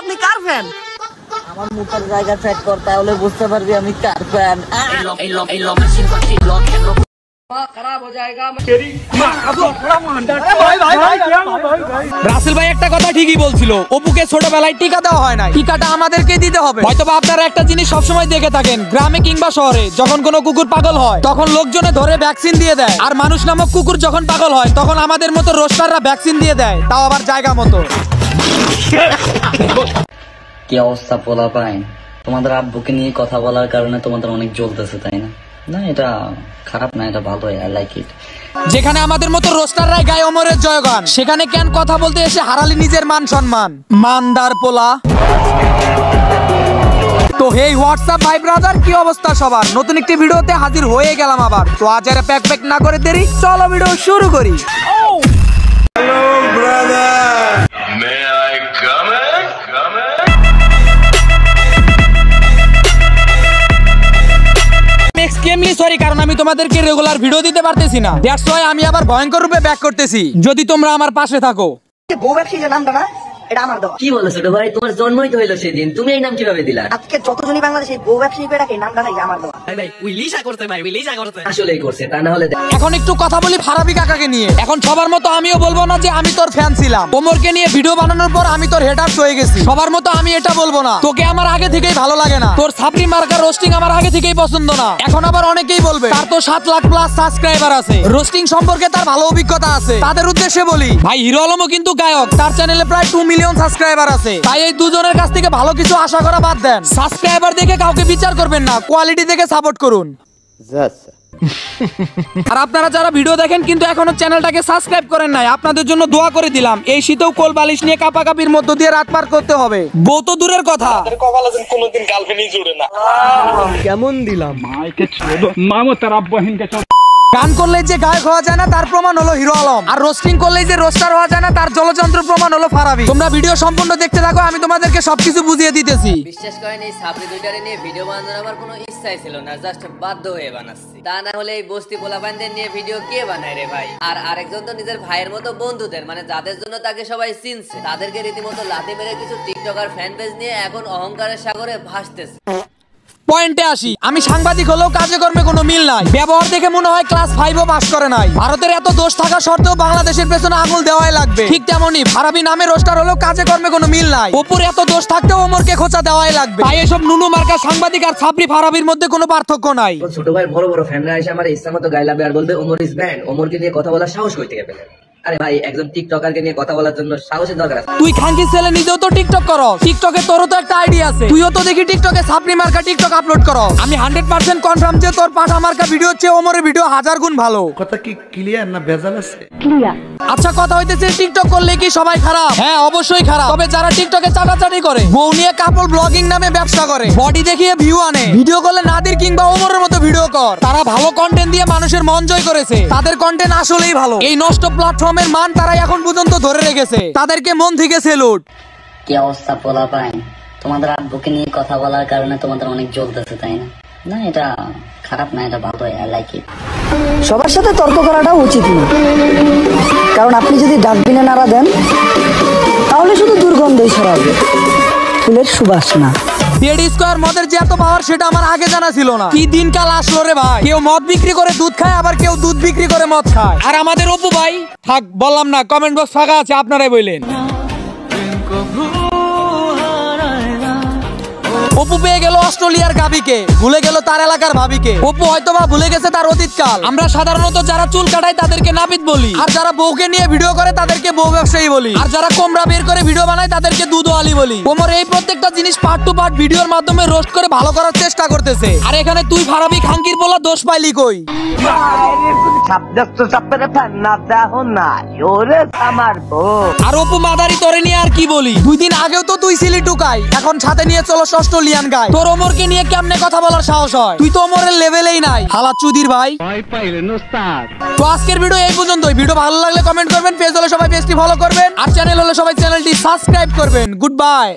আপনি কার ফ্যান? আমার মুখের জায়গা চেক কর, তাহলে বুঝতে পারবি আমি কার ফ্যান। রাসেল ভাই একটা কথা ঠিকই বলছিল, অপুকে ছোটবেলায় টিকা দেওয়া হয় না, টিকাটা আমাদেরকে দিতে হবে। হয়তোবা আপনারা একটা জিনিস সবসময় দেখে থাকেন, গ্রামে কিংবা শহরে যখন কোনো কুকুর পাগল হয় তখন লোকজনে ধরে ভ্যাকসিন দিয়ে দেয়, আর মানুষ নামক কুকুর যখন পাগল হয় তখন আমাদের মতো রোস্টাররা ভ্যাকসিন দিয়ে দেয়, তাও আবার জায়গা মতো। কি অবস্থা পোলা পাই, তোমাদের আব্বুকে নিয়ে কথা বলার কারণে তোমাদের অনেক জ্বলতেছে, তাই না? না, এটা খারাপ না, এটা ভালো, আই লাইক ইট। যেখানে আমাদের মতো রোস্টাররাই গায় ওমরের জয়গান, সেখানে কেন কথা বলতে এসে হারালি নিজের মান সম্মান, মানদার পোলা। তো হেই হোয়াটসঅ্যাপ ভাই ব্রাদার, কি অবস্থা সবার? নতুন একটি ভিডিওতে হাজির হয়ে গেলাম আবার। তো আজ আর প্যাক না করে দেরি, চলো ভিডিও শুরু করি। Hello brother, may I come in? Extremely sorry, কারণ আমি তোমাদেরকে রেগুলার ভিডিও দিতে পারতেছি না, দ্যাটস ওয়াই আমি আবার ভয়ঙ্কর রূপে ব্যাক করতেছি। যদি তোমরা আমার পাশে থাকো। বউ ব্যবসায়ীর নামটা না, এটা আমার দেওয়া। কি বলো ছোট ভাই, তোমার জন্মই তো হইলো সেদিন, তুমি এই নাম কিভাবে দিলা? আজকে যতজনই বাংলাদেশে বউ ব্যবসায়ী পেটাকে নামটা নাই আমার দেওয়া। আসলেই করছে, তা না হলে এখন একটু কথা বলি ফারাবি কাকাকে নিয়ে। এখন সবার মতো আমিও বলবো না যে আমি তোর ফ্যান ছিলাম। ওমরকে নিয়ে ভিডিও বানানোর পর আমি তোর হেটার্স হয়ে গেছি, সবার মতো আমি এটা বলবো না। তোকে আমার আগে থেকেই ভালো লাগে না, তোর সাপড়ি মার্কা রোস্টিং আমার আগে থেকেই পছন্দ না। এখন আবার অনেকেই বলবে তার তো 7 লাখ প্লাস সাবস্ক্রাইবার আছে, রোস্টিং সম্পর্কে তার ভালো অভিজ্ঞতা আছে। তাদের উদ্দেশ্যে বলি, ভাই হিরো আলমও কিন্তু গায়ক, তার চ্যানেলে প্রায় 2 মিলিয়ন সাবস্ক্রাইবার আছে। তাই এই দুজনের কাছ থেকে ভালো কিছু আশা করা বাদ দেন। সাবস্ক্রাইবার দেখে কাউকে বিচার করবেন না, কোয়ালিটি দেখে সাপোর্ট করুন। আর আপনারা যারা ভিডিও দেখেন কিন্তু এখনো চ্যানেলটাকে সাবস্ক্রাইব করেন নাই, আপনাদের জন্য দোয়া করে দিলাম। এই শীতেও কোল বালিশ নিয়ে কাপাকাপির মধ্য দিয়ে রাত পার করতে হবে। বউ তো দূরের কথা, কোনদিন গার্লফ্রেন্ডই জুড়ে না। কেমন দিলাম মামো তার আব্বাহিনকে। গান করলে যে গায়ক হওয়া যায় না তার প্রমাণ হলো হিরো আলম, আর রোস্টিং করলে যে রোস্টার হওয়া যায় না তার জলযন্ত্র প্রমাণ হলো ফারাবি। তোমরা ভিডিও সম্পূর্ণ দেখতে থাকো, আমি তোমাদেরকে সবকিছু বুঝিয়ে দিতেছি। বিশ্বাস করেন এই সাবরি দুইটারে নিয়ে ভিডিও বানানোর আমার কোনো ইচ্ছাই ছিল না, জাস্ট বাধ্য হয়ে বানাচ্ছি। তা না হলে এই বস্তি পোলাপানদের নিয়ে ভিডিও কে বানায় রে ভাই? আর আরেকজন তো নিজের ভাইয়ের মতো বন্ধুদের, মানে যাদের জন্য তাকে সবাই চিনছে, তাদেরকে রীতিমতো লাথি মেরে কিছু টিকটকার ফ্যান পেজ নিয়ে এখন অহংকারের সাগরে ভাসতেছে। পয়েন্টে আসি, আমি সাংবাদিক হলেও কাজে কর্মে কোনো মিল নাই। ব্যবহার দেখে মনে হয় ক্লাস 5ও পাস করে নাই। ভারতের এত দোষ থাকা সত্ত্বেও বাংলাদেশের পেছনে আঙুল দেওয়াই লাগবে। ঠিক তেমনি ফারাবি নামে রোস্টার হলেও কাজে কর্মে কোনো মিল নাই। অপুর এত দোষ থাকতেও ওমরকে খোঁচা দেওয়াই লাগবে। তাই এসব নুনু মার্কা সাংবাদিক আর ছাপরি ফারাবির মধ্যে কোনো পার্থক্য নাই। ছোট ভাই বড় বড় ফ্যানরা এসে আমার ইচ্ছা মতো গাইলাবে আর বলবে ওমর ইজ ব্যান্ড, ওমরকে নিয়ে কথা বলার সাহস কই থেকে পেলেন? আরে ভাই, একজন টিকটকারকে নিয়ে কথা বলার জন্য সাহসের দরকার আছে। তুই খানকি ছেলে নিজেও তো টিকটক করো, টিকটকে তোরও তো একটা আইডিয়া আছে, তুইও তো দেখি টিকটকে ছাপরি মার্কা টিকটক আপলোড করো। আমি 100% কনফার্ম যে তোর পাঠা মার্কা ভিডিও চেয়ে ওমরের ভিডিও 1000 গুণ ভালো। কথা কি ক্লিয়ার না ভেজাল আছে? ক্লিয়ার। আচ্ছা, কথা হইতেছে টিকটক করলে কি সবাই খারাপ? হ্যাঁ, অবশ্যই খারাপ। তবে যারা টিকটকে চাটাচাটি করে, বউ নিয়ে কাপল ব্লগিং নামে ব্যবসা করে, বডি দেখিয়ে ভিউ আনে, ভিডিও করলে নাদির কিংবা ওমরের মতো ভিডিও কর, তারা ভালো কন্টেন্ট দিয়ে মানুষের মন জয় করেছে। তাদের কন্টেন্ট আসলেই ভালো। এই নষ্ট প্ল্যাটফর্মের মান তারা এখন পর্যন্ত ধরে রেখেছে, তাদেরকে মন থেকে সেলুট। কি অবস্থা পোলা পাই, তোমাদের আব্বুকে নিয়ে কথা বলার কারণে তোমাদের অনেক জ্বলতেছে, তাই না? না, এটা খারাপ না, এটা ভালো, আই লাইক ইট। সবার সাথে তর্ক করাটা উচিত না, কারণ আপনি যদি ডাস্টবিনে নাড়া দেন তাহলে শুধু দুর্গন্ধই ছড়াবে, ফুলের সুবাস না। ডেড স্কয়ার মদের যে এত পাওয়ার সেটা আমার আগে জানা ছিল না। কি দিনকাল আসলো রে ভাই, কেউ মদ বিক্রি করে দুধ খায়, আবার কেউ দুধ বিক্রি করে মদ খায়। আর আমাদের অপু ভাই, থাক বললাম না, কমেন্ট বক্স ফাঁকা আছে, আপনারাই বললেন। অপু পেয়ে গেল অস্ট্রেলিয়ার গাবিকে, ভুলে গেল তার এলাকার ভাবিকে। অপু হয়তো বা ভুলে গেছে তার অতীতকাল। আমরা সাধারণত যারা চুল কাটায় তাদেরকে নাপিত বলি, আর যারা বউকে নিয়ে ভিডিও করে তাদেরকে বউ ব্যবসায়ী বলি, আর যারা কোমরা বের করে ভিডিও বানায় তাদেরকে দুধওয়ালি বলি। ওমর এই প্রত্যেকটা জিনিস পার্ট টু পার্ট ভিডিওর মাধ্যমে রোস্ট করে ভালো করার চেষ্টা করতেছে। আর এখানে তুই ফারাবি খাঙ্কির বলা দোষ পাইলি কই? আর অপু মাদারি তোরে নিয়ে আর কি বলি, 2 দিন আগেও তো তুই ছিলি টুকাই, এখন সাথে নিয়ে চলো অস্ট্রেলিয়ান গায়। তোর ওমরকে নিয়ে কেমনে কথা বলার সাহস হয়? তুই তো ওমরের লেভেলেই নাই, হালা চুদির ভাই। তো আজকের ভিডিও এই পর্যন্তই। ভিডিও ভালো লাগলে কমেন্ট করবেন, পেজ হলে সবাই পেজটি ফলো করবেন, আর চ্যানেল হলে সবাই চ্যানেলটি সাবস্ক্রাইব করবেন। Good bye.